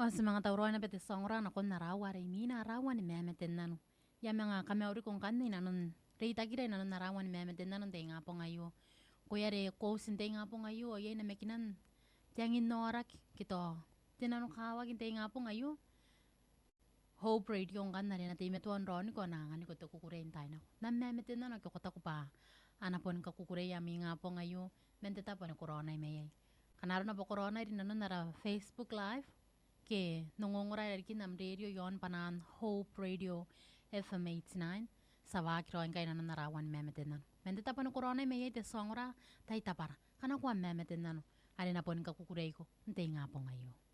Sa mga tauruan na pati songra na kon narawa rin mi narawa ni memetin nano. Ya mga kamauri kong kanay nanon rita gira nanon narawa ni memetin nanon tayo nga po ngayo. Kuya re ko sintay nga po ngayo ayay na mekinan. Tiyangin norak kito. Tinanong kawag tayo nga po ngayo. Hope radio kong kanay na tayo metuan ron ko na nga ni ko to kukurein tayo na. Na memetin na nagkakota ko pa. Anapon ka kukurey yami nga po ngayo. Menteta po na corona mayay. Kanaro na po corona rin nanon nara Facebook live. Ke nungunguray rin kinam radio yon panan Hope Radio FM 89 sa wakiroin kayo na narawan memetin nan. Mendeta pa no corona may ite songra tay tapar kana ko memetin nan. Ali na po ng kakukuray ko. Hintay nga po ngayon.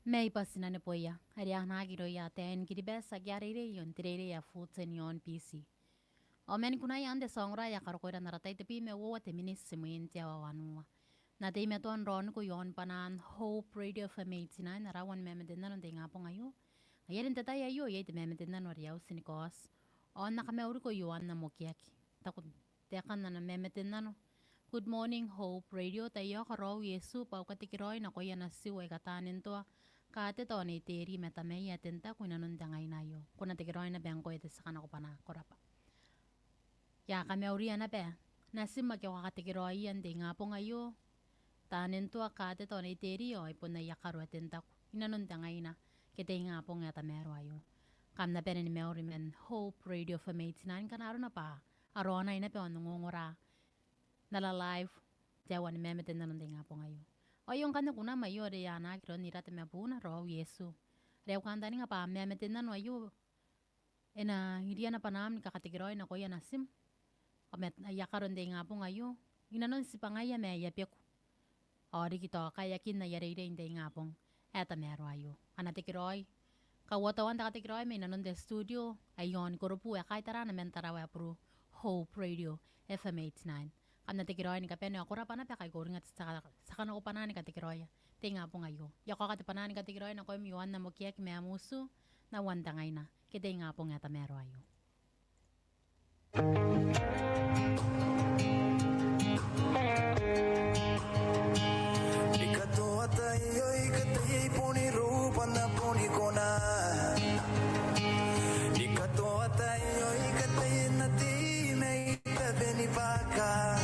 May pasina ni poya. Hariya na giro ya ten kiri besa gyarere yon tirere ya futsen yon PC. O men kuna ya ande songra ya karkoira naratai tepi me wo te minis simuin tia wanua. Na te me ton ron ko yon panan Hope Radio FM 89 narawan me medena non te ngapo ngayo. Ayarin tata ya yo ye te me medena no riau sinikos. O nakame uri ko yon na mokiaki. Takut tekan na me medena no. Good morning Hope Radio tayo karo Yesu pau katikiroy na ko ya nasiwe katanin to. Kate to ni teri metame ya tenta kuna nun tangay na yo. Kuna tikiroy na bangko ito sa kanako pa na korapa. Ya kami uri na pe. Nasim magyo kakatikiroy yan di nga po ngayo. Tanin to kate to ni teri yo. Ipo na yakaro tenta ko. Inanun tangay na. Kita nga po nga tamero ayo. Kam na pe ni meori men Hope Radio for 89 kanaro na pa. Arona ina pe o nungungura. Nala live. Jawa ni memeten na nun di nga po ngayo. O yung kanya kuna mayo de yana kiro nira te me puna ro Yesu. Reo kanda ni nga pa me metin na no ayo. Ena hindi na panam ni kakatigiroy na ko ya nasim. Kamet ayakaron de nga po ngayo. Inanon si pangaya me yapyak. O di kito kaya kin na yare de hindi nga pong eta mero ayo. Anatigiroy. Kawatawan ta katigiroy me nanon de studio. Ayon kurupu ya kay tara na mentarawa pro Hope Radio FM 89. Kam na tikiroy ni kapene ako ra pa na pa kay goring at sa kanako pa na ni katikiroy. Tinga po ngayo. Yako ka pa na ni katikiroy na ko miwan na mokiyak me amuso na wanda ngay na. Kita nga po nga tamero ayo. Ikato atayo ikatay puni rupa na puni kona. Ikato atayo ikatay na di may tabeni baka.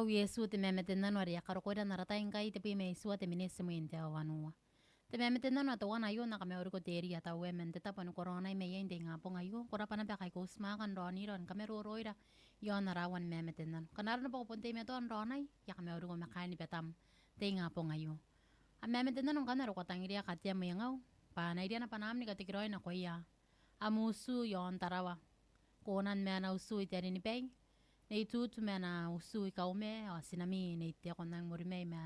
au Yesu te memeten nano ari akarokoida naratain kai te pi me Yesu te minese mo inte awanua. Te memeten nano ata wana yo na kame oriko te eri ata wemen te tapa no korona me yende ngapo ngayo kora pana pe kai ko smakan roni ron kame roida yo narawan memeten nano. Kanara na poko ponte me to ronai ya kame oriko makani petam te ngapo ngayo. A memeten nano kanaro kotangiria katia mo yangau. Pa na iria na panam ni katikiroi na koya. Amusu yo antarawa. Konan me ana usu ite ni pei. Nei tutu me ana usu ikaume o sinami nei te konang morime me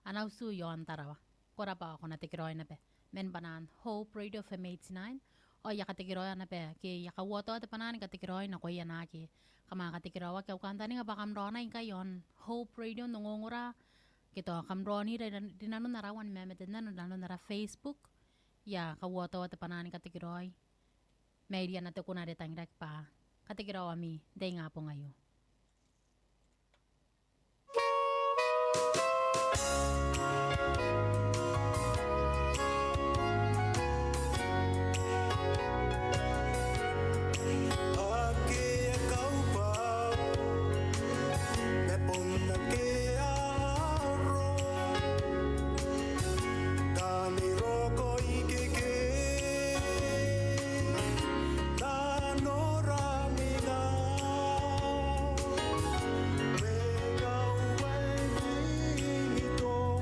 ana usu yo antarawa. Kora pa ako natikiroi na pe. Men panan Hope Radio FM 89. O ya katikiroi na pe. Ke ya kawoto te panan katikiroi na koya na ke. Kama katikiroi ke ukantani nga pakam rona inka yon. Hope Radio nungongura. Kito kamroni dinano narawan memeten nano nara Facebook. Ya kawoto te panan katikiroi. Media na te kuna de tangirek pa. Katikiraw ami, day nga po ngayon. Ito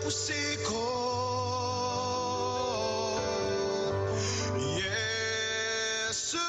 pusiko Yesu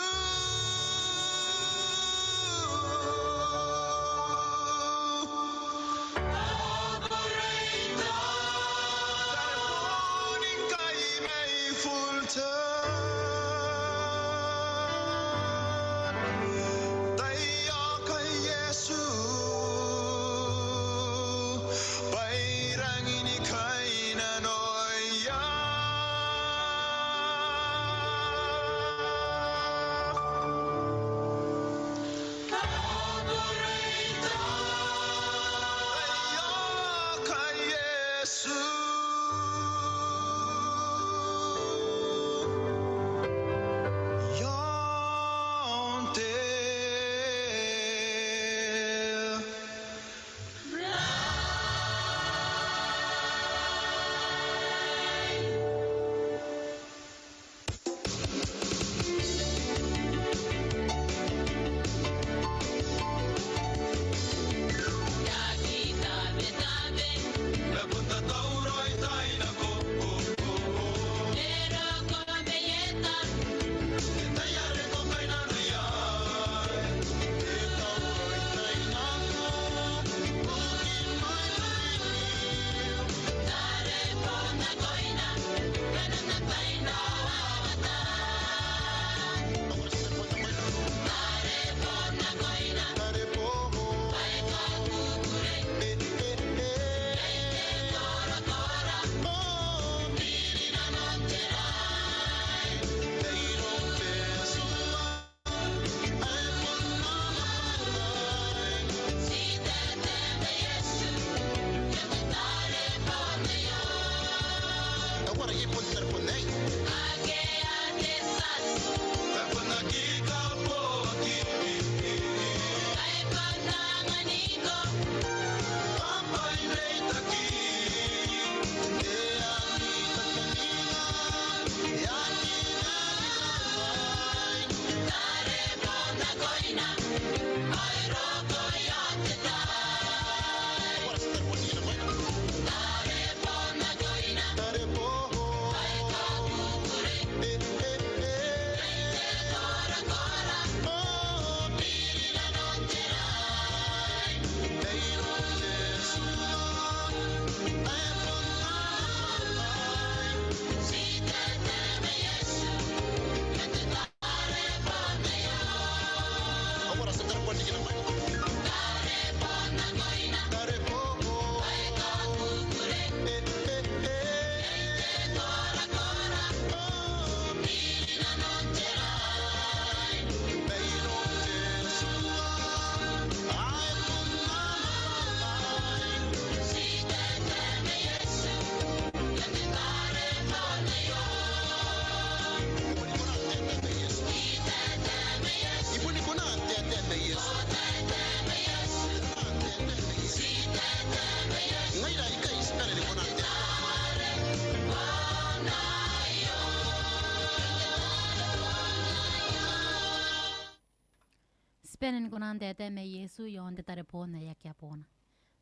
Spenen kunante teme Yesu yonde tare pona yakya pona.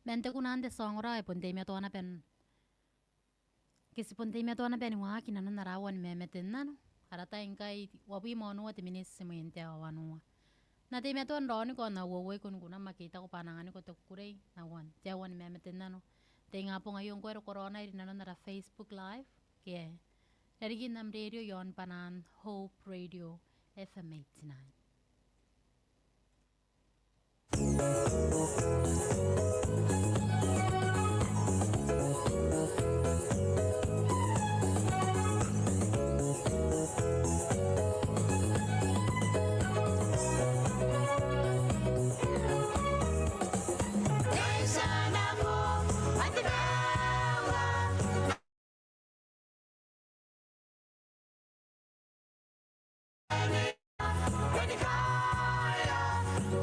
Mente kunante songra e ponte tona pen. Kisi ponte tona pen waki nanu narawan memeten nanu. Harata inkai wapi monu ati minisse mente awanua. Na te ton roni ko na wowe kun kuna makita ko panangani ko tokurei na wan. Jawan memeten nanu. Te ngapo ngayon ko corona iri nanu nara Facebook live. Ke. Dari ginam radio yon panan Hope Radio FM 89.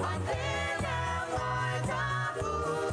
Until the light of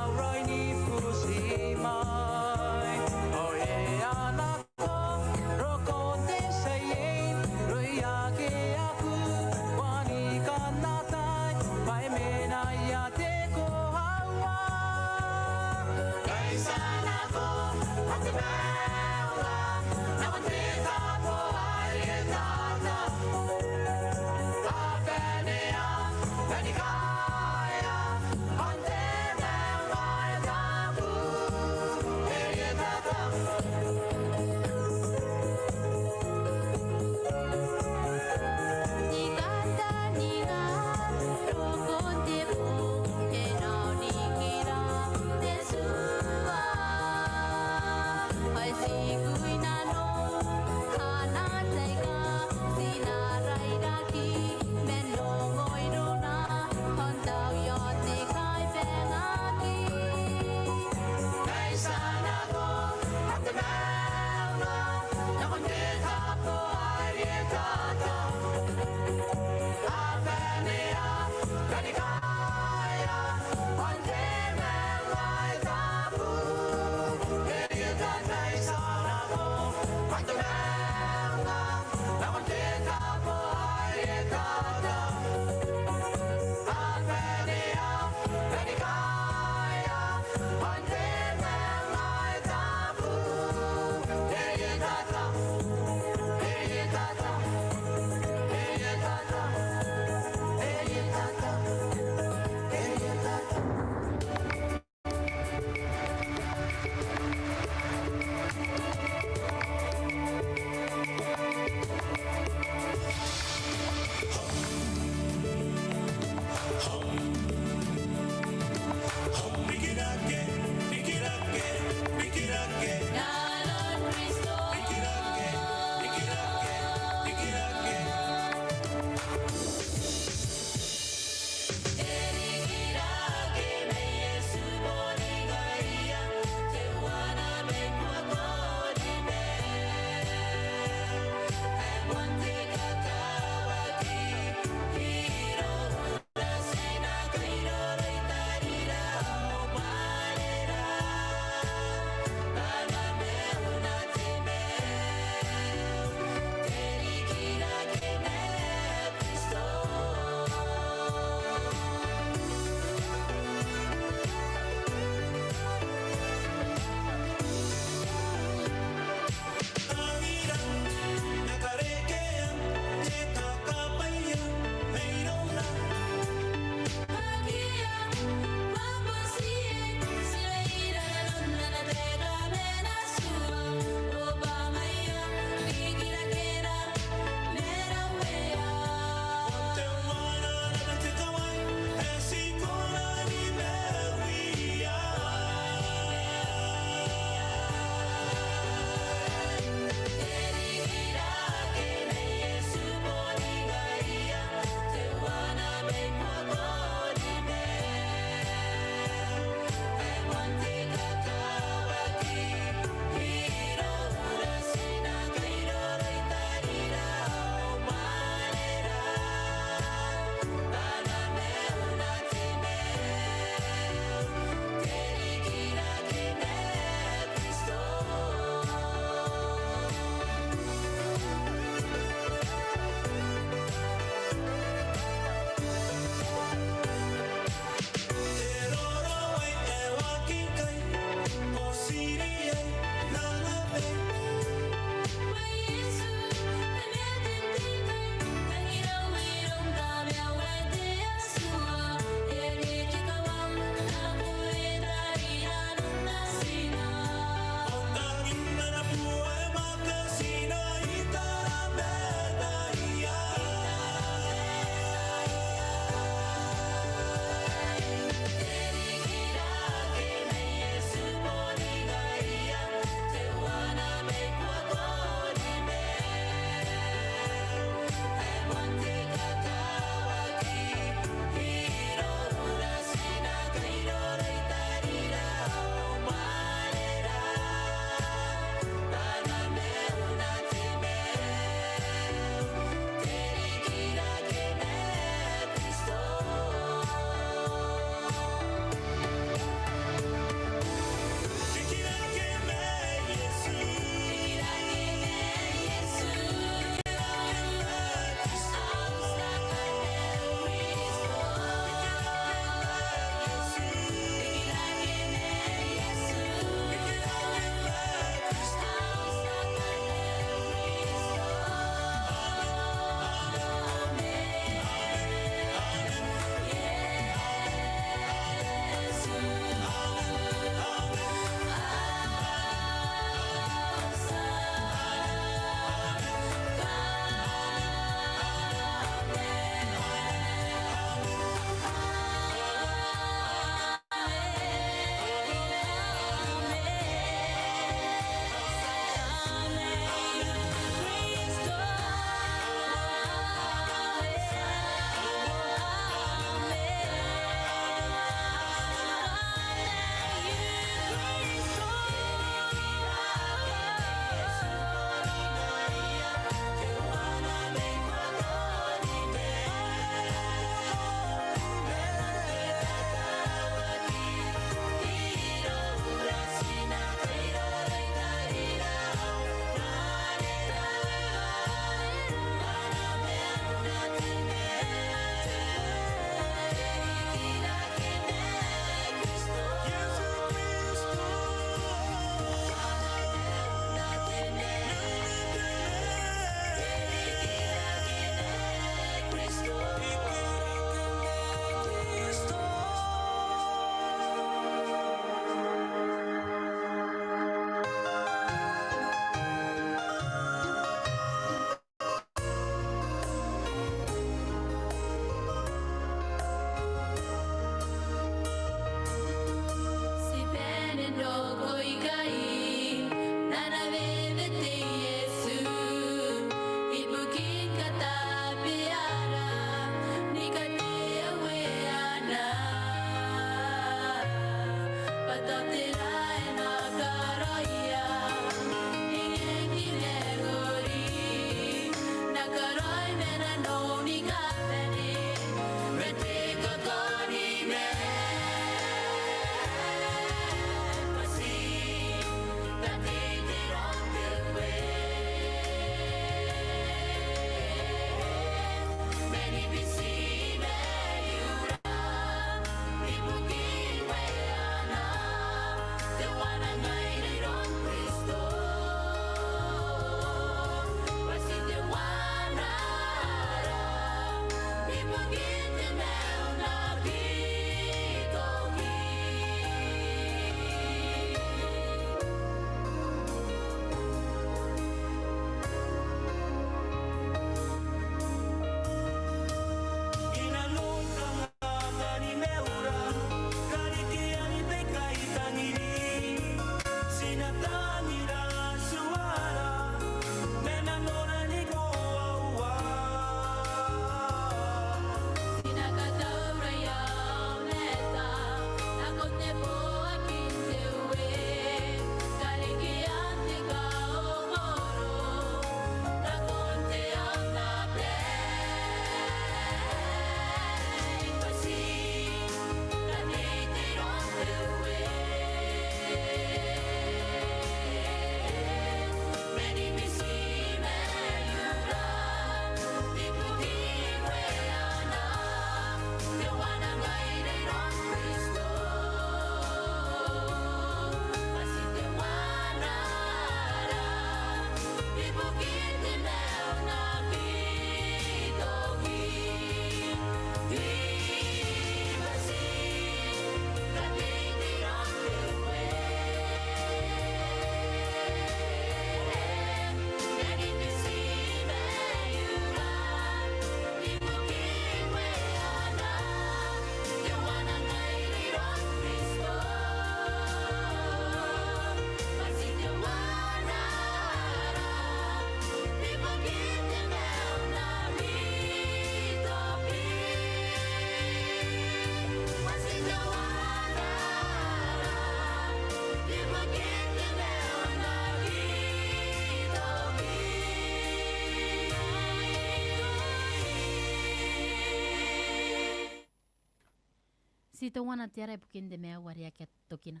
Sito wana tiara pukin de me waria ket tokina.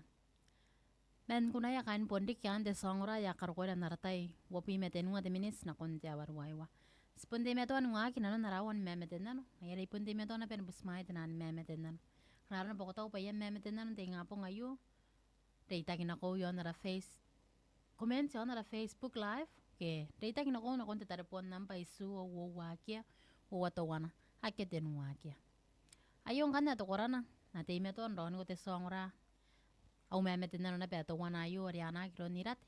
Men kuna ya kain pondik ya ande songra ya karkoda naratai wopi metenua de minis na konti awar waiwa. Spunde meto anu aki nano narawan memeten nano. Ayara ipunde meto na pen busmai tenan memeten nano. Karena pokoknya upaya memeten nano te ngapo ngayu. Reita kina ko yo nara face. Comment yo nara Facebook live. Ke reita kina ko na konti tarepon nampa isu o wo wakia o watowana. Akete nu wakia. Ayo ngana to korana. Na te meto ndo ko te songra. Au memeten nano na peto wana ayo ariana kiro nirat.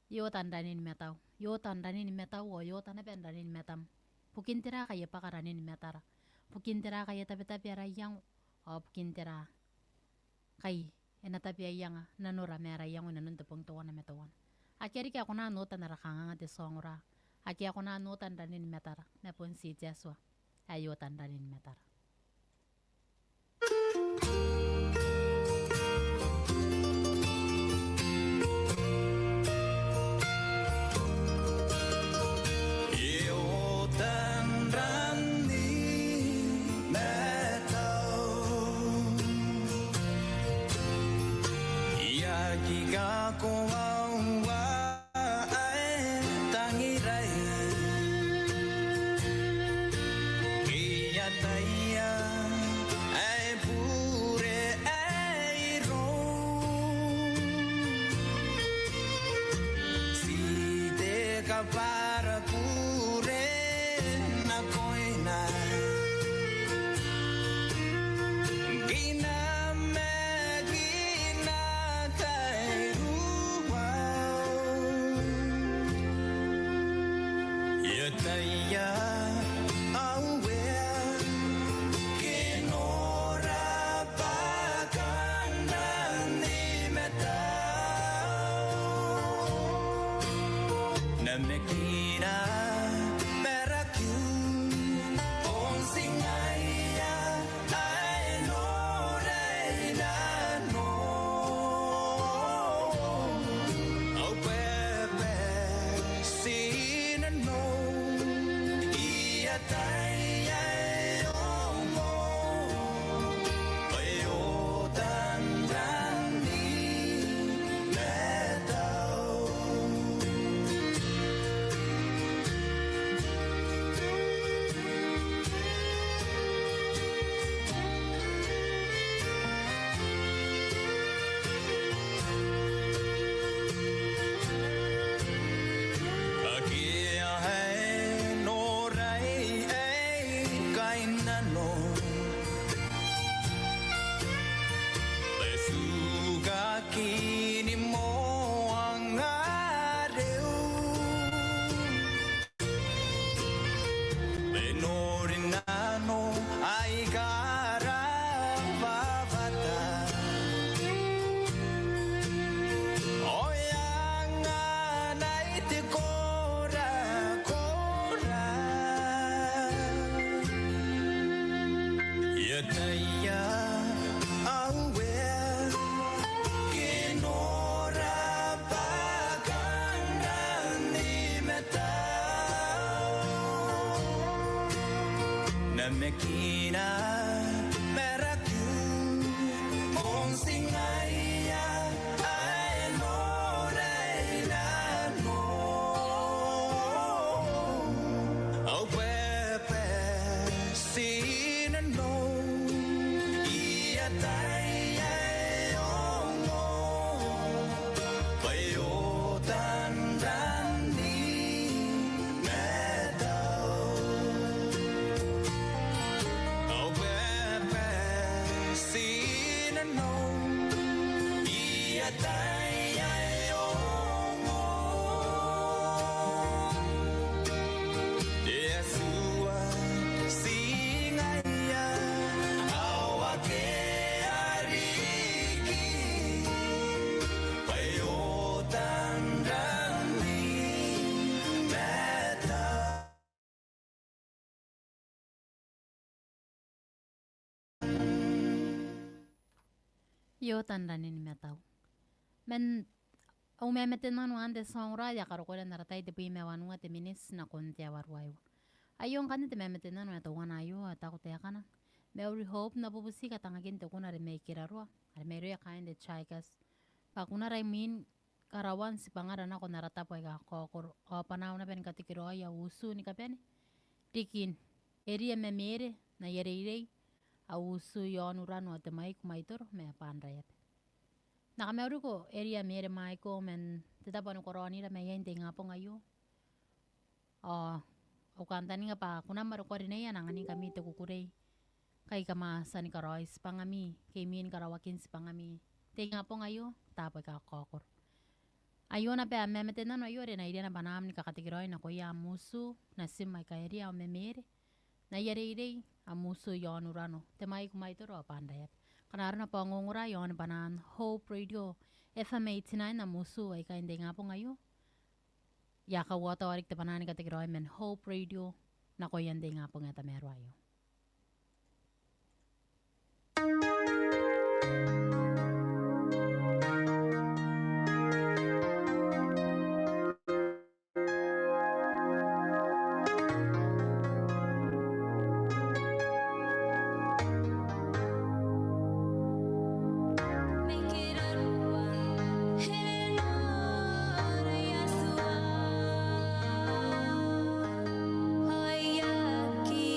Yo tandanin metau. Yo tandanin metau o yo tana pendanin metam. Pukin tira kaya pakaranin metara. Pukin tira kaya tapi arayang o pukin tira kay ena tapi ayang nanura mera yang nanun tepung tuwan na metawan. Aki ako na nota na rakanga te songra. Aki ako na nota tandanin metara. Mepon si Jeswa. Ayo tandanin metara. Para pure na koina gina me gina kai ruwa yataya awe kinora pakanda ni meta Namekina Meraku Onsingaya I know I know Oh Pepe Sina no Iataya Omo Oyotan Rani Metao Kini mo ang araw Menorin nano ay karababata Oyang anay ti kora Yataya awe Kinora paganda ni metao Namekina meraku Onsingaya I know I know Oh Pepe Sina no Iataya Yo tandanin metau. Men au memeten manu ande songra ya karokore naratai te pui mewanu te minis na konti awar waiwa. Ayo kan te memeten nanu eta wana ayo ta ko te kana. Meuri hope na pupusi katangagin to kuna may kirarwa. Are meru ya kain de chaikas. Pakuna ray min karawan si pangaran ako naratapo ka kokor. O panaw na pen katikiro ya usu ni kapen. Dikin area me mere na yere a usu yon urano at mai kumaitor me panrayat. Nakameru ko area mere mai ko men tetapon koroni ra me yente ngapo ngayo. O kantani nga pa kuna maru ko rin yan ang aning kami te kukurey. Kay kama sani karois pangami kay min karawakin si pangami. Te ngapo ngayo tapoy ka kokor. Ayo na pe memete na no ayo rin na ide na banam ni kakatikiroy na kuya musu na simay ka area o memere. Na yare amuso yon urano. Temay kumaitor o pandayat. Kanaro na pangungura yon banan Hope Radio FM 89 na musu ay kainde nga po ngayo. Yaka wata warik te panani katikiroy men Hope Radio na koyande nga po nga tamero ayo. Hayaki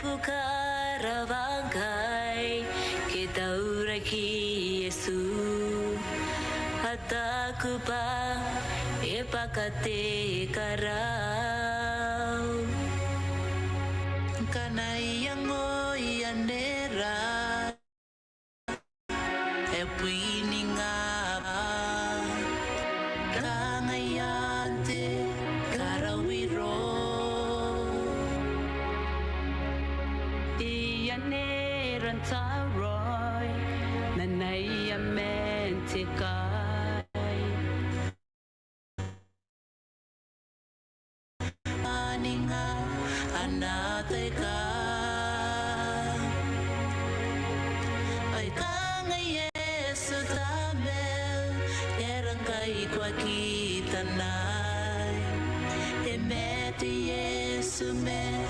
Pukarawangkai kita uraki Yesu hataku pa epakate karau kana yango yanera epuininga kangayante karawiro Taroy, Nanaya Mentikai Aninga Anateka Ay kanga Yesu tabel Erangkai kwa kitanay Emeti Yesu me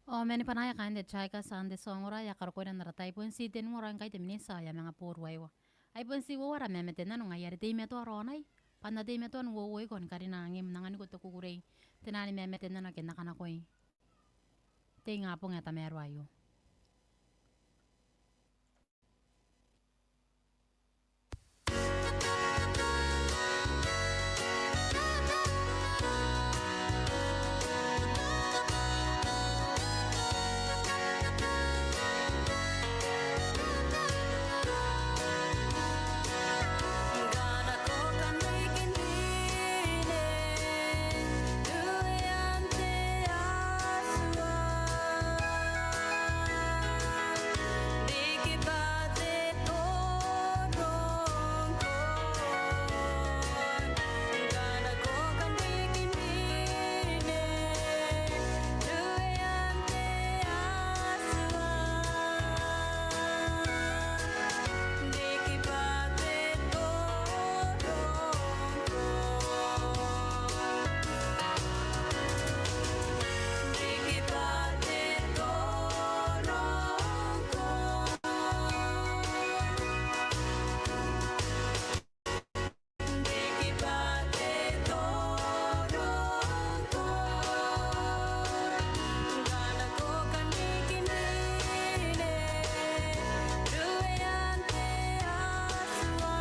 O meni panaya kainde chai ka sande songora ya karkoida naratai pon si ten ngora ngai te minisa ya menga por waiwa. Ai pon si wora me meten nanu ngai yari te me to ronai. Panda te me to wo woi kon karina ngim nangani ko to kukurei. Tenani me meten nanu ke nakana koi. Te ngapo ngata meru ayo. Gana ko kan bikin bine, duyan te aswa. Diki bate torong ko. Gana ko kan bikin bine, duyan te aswa. Diki bate torong ko. Diki bate torong ko. Diki bate torong ko. Gana ko kan bikin bine, duyan te aswa.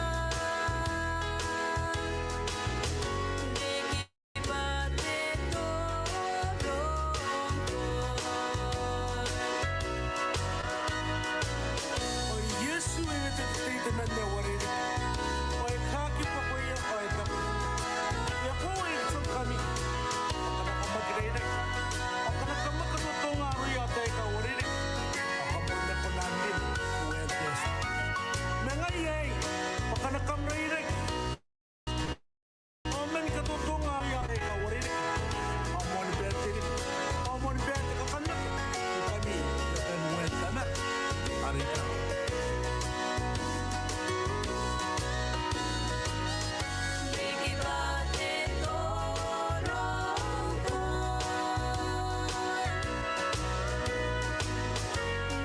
Diki bate torong ko. O Yesu ina te tita na ne warere. O e kaki pa ko ia o e kapu. Ia ko e tsu kami. O kana ka magreina. O kana ka makanutonga aru ia te ka warere. O ka muna ko namin. O e tes. Menga iei. O kana ka mreire. O men ka tutonga aru ia te ka warere. O mon bete. O mon bete ka kana. O kami. O e muenta na. Ari ka. Diki bate torong ko.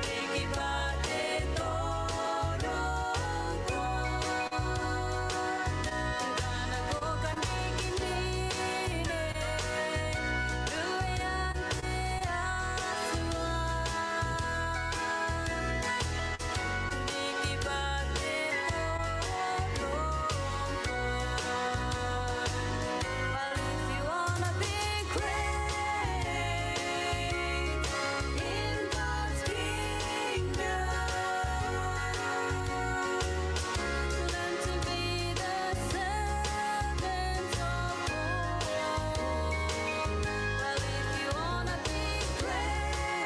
Diki bate torong ko. Gana ko kan bikin bine, duyan te aswa. Diki bate torong ko. Well, if you wanna be great in God's kingdom, learn to be the servants of all. Well, if you wanna be great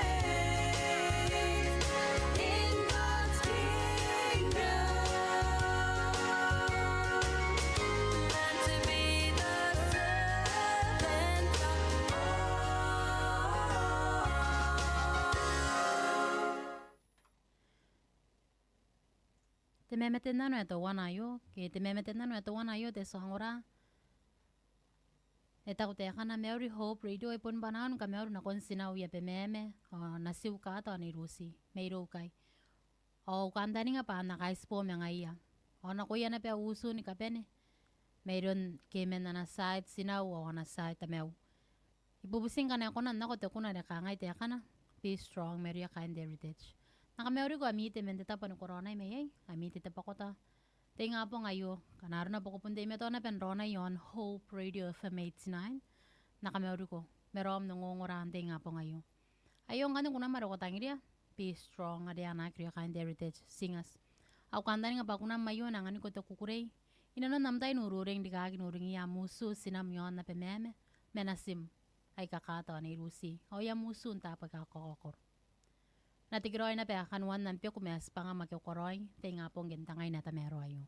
in God's kingdom, learn to be the servant of all. Te me meten nanu e to wana yo. Ke te me meten nanu e to wana yo te sohangora. E tako te akana Meori Hope Radio e pon banaan ka Meori na konsina uia pe meme. O na siu ka ato ni rusi. Meiro kai. O kandani nga pa na kai spo me nga ia. O na kuya na pe usu ni ka pene. Meiron ke mena na side sinau o na side ta meu. Ibubusing ka na ako na ko te kuna de ka ngai te akana. Be strong Meori ya kind heritage. Naka Meori ko amite men te tapa ni corona me yai. Amite te pakota. Te nga po ngayo. Kanaro na po punte me to na pen rona yon Hope Radio FM 89. Naka Meori ko. Merom nungongoraan te nga po ngayo. Ayong kanong kuna maro ko tangiria. Be strong ade anak kriya kind heritage singas. Au kandani nga pa kuna mayo na ngani ko te kukurei. Inanon namtay nururing di kaki nuring iya musu sinam yon na pe meme. Menasim. Ay kakato ni Rusi. O ya musu nta pagkakokokor. Natikiroy na pe kanuan ng piyo kumes pa nga magkukoroy. Te nga pong gintangay na tamero ayo.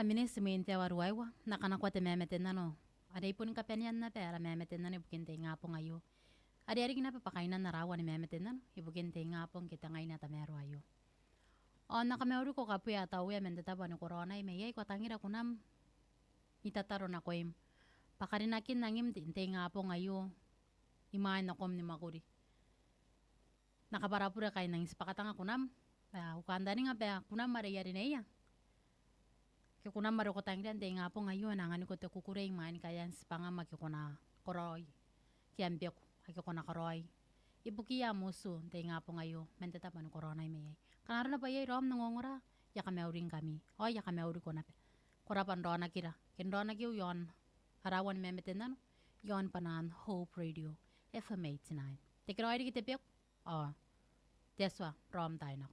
minisi minte waruaiwa nakana kwate memeten nano. Ada ipun kapenian na pera memeten nano ibukinte ngapong ayo. Ada ari kina papakainan na rawan memeten nano ibukinte ngapong kita ngay na tamero ayo. O nakameuru ko kapuya tawe mentetaba ni corona imeyay ko tangira kunam itataro na koim. Pakarinakin nangim tinte ngapong ayo. Imain na kom ni makuri. Nakaparapura kay nang ispakatanga kunam. Ukandani nga pa kunam marayari na iya. Kaya kunam maroko tangira tinte ngapong ayo nangani ko te kukureng main kaya spanga makikona koroy. Kiambek hakikona koroy. Ibukiya musu tinte ngapong ayo mentetaba ni corona imeyay. Kanaro na pa yay rom nangongora, yaka meuring kami. O yaka meuri ko na pe. Korapan rona kira. Kin rona kiyo yon. Harawan memeten nano. Yon panan Hope Radio. FM 89. Tikiro ay di kita piyok. O. Deswa. Rom tayo na.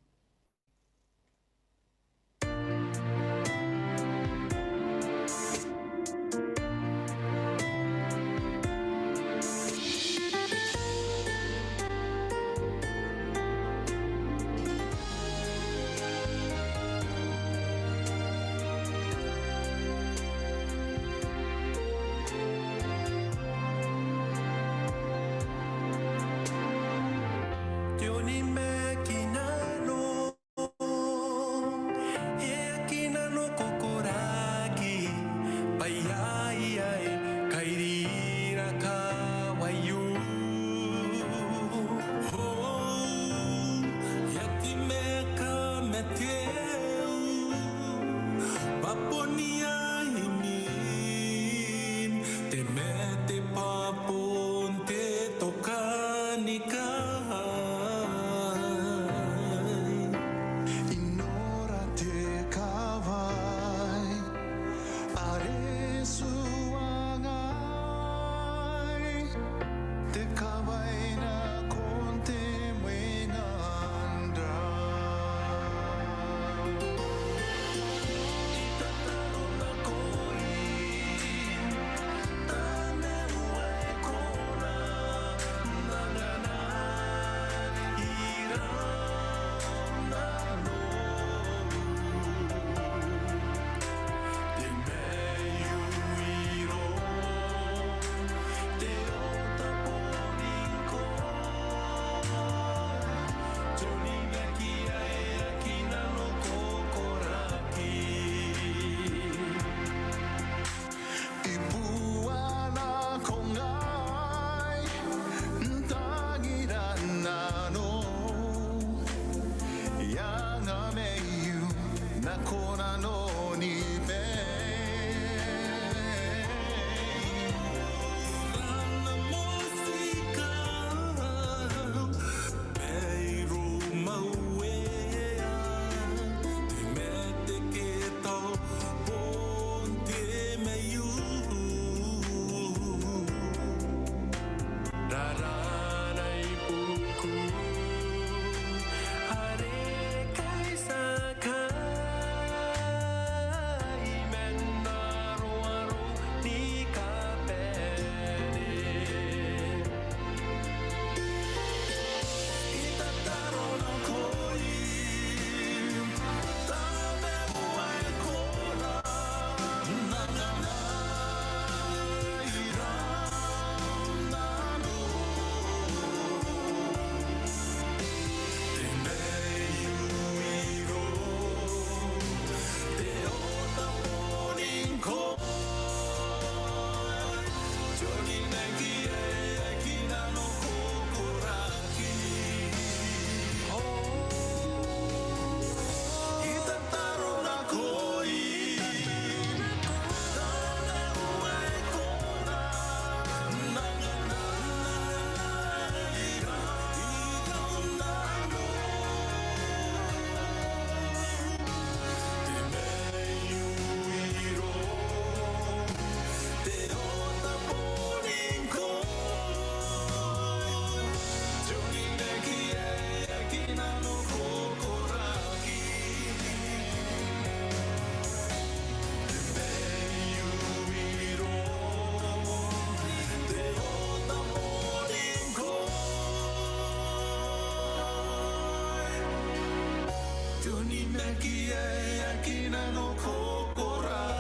Tuni me ki e a kina no kokora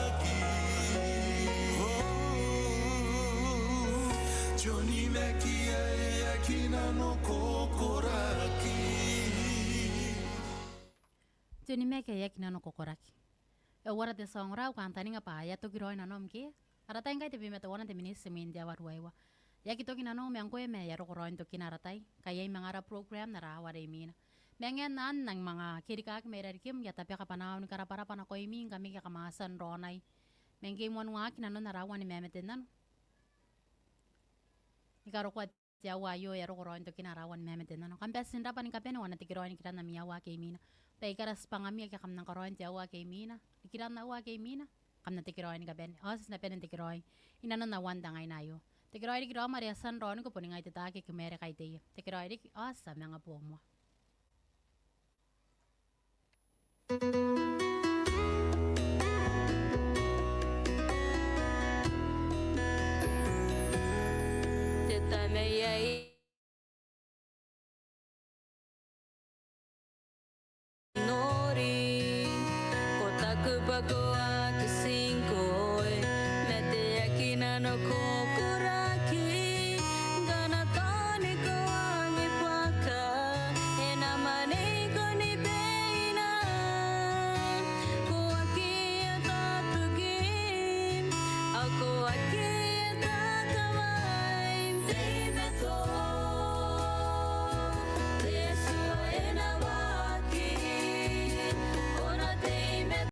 Johnny Mekia e akina no kokoraki. Joni meke yak nano kokoraki. E wara te song rau kantani nga pa ya toki roi nanom ki. Aratai ngai te bime te wana te minisi min dia waruaiwa. Ya ki toki nanom me angkoe me ya roko roin toki naratai. Kaya mangara program na rawa re mina. Mengen nan nang mga kirikak me kim ya tapi kapanaw ni karapara pana ko imin kami ka kamasan ronai. Mengke mon wa kinano na rawa ni memeten nan. Ikaro kwa tia wa yo ya roko roin toki na rawa ni memeten nan. Kampes sinda pa ni kapene wana tiki roin kita na miya wa ke mina. Paikaras pangami kaya kam nang karoin tia wa ke mina. Ikiran na wa ke mina. Kam na tikiroy ni kaben. Os na penen tikiroy. Inanon na wanda ngay nayo. Tikiroy di kiro Maria San Ron ko puning ay titake kumere kay tiyo. Tikiroy di os sa mga po mo. Teta me